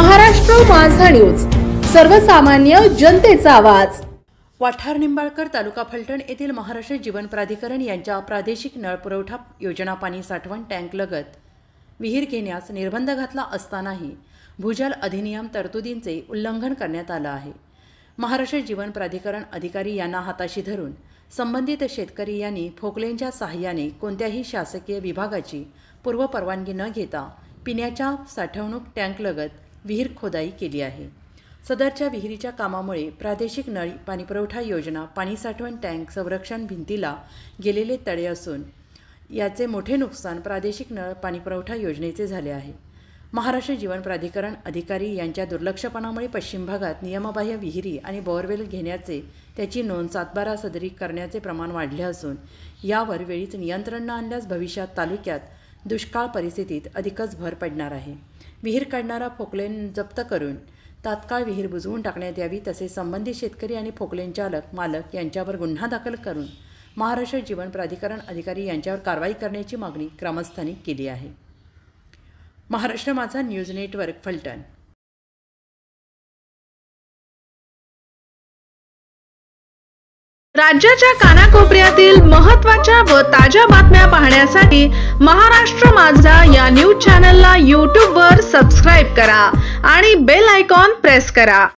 महाराष्ट्र माझा न्यूज, सर्वसामान्य जनतेचा आवाज। वाठार निंबाळकर तालुका फलटण येथील महाराष्ट्र जीवन प्राधिकरण यांच्या प्रादेशिक नळ पुरवठा योजना पाणी साठवण टँक लगत विहीर घेण्यास निर्बंध घातला असतानाही भूजल अधिनियम तरतुदींचे उल्लंघन करण्यात आलं आहे। महाराष्ट्र जीवन प्राधिकरण अधिकारी यांना हाताशी धरून संबंधित शेतकरी यांनी फोकलेनच्या सहाय्याने कोणत्याही शासकीय विभागाची पूर्वपरवानगी न घेता पिण्याच्या साठवणूक टँक लगत विहीर खोदाई केली आहे। सदरच्या विहिरीच्या कामामुळे प्रादेशिक नळ पाणीपुरवठा योजना पाणी साठवण टँक संरक्षण भिंतीला गेलेले तडे असून याचे मोठे नुकसान प्रादेशिक नळ पाणीपुरवठा योजनेचे झाले आहे। महाराष्ट्र जीवन प्राधिकरण अधिकारी यांच्या दुर्लक्षपणामुळे पश्चिम भागात नियमबाह्य विहिरी आणि बोअरवेल घेण्याचे त्याची नोंद 7/12 सदरी करण्याचे प्रमाण वाढले असून यावर वेळीच नियंत्रण न आणल्यास भविष्यात तालुक्यात दुष्काळ परिस्थितीत अधिकच भर पडणार आहे। विहीर काढणारा फोकलेन जप्त करून तात्काळ विहीर बुजवून टाकण्यात यावी, तसेच संबंधित शेतकरी आणि फोकलेन चालक मालक यांच्यावर गुन्हा दाखल करून महाराष्ट्र जीवन प्राधिकरण अधिकारी यांच्यावर कारवाई करण्याची मागणी ग्रामस्थांनी केली आहे। महाराष्ट्र माझा न्यूज नेटवर्क फलटण। राज्याच्या कानाकोपऱ्यातील महत्त्वाच्या व ताज्या बातम्या पाहण्यासाठी महाराष्ट्र माझा या न्यूज चॅनलला YouTube वर सबस्क्राइब करा आणि बेल आयकॉन प्रेस करा।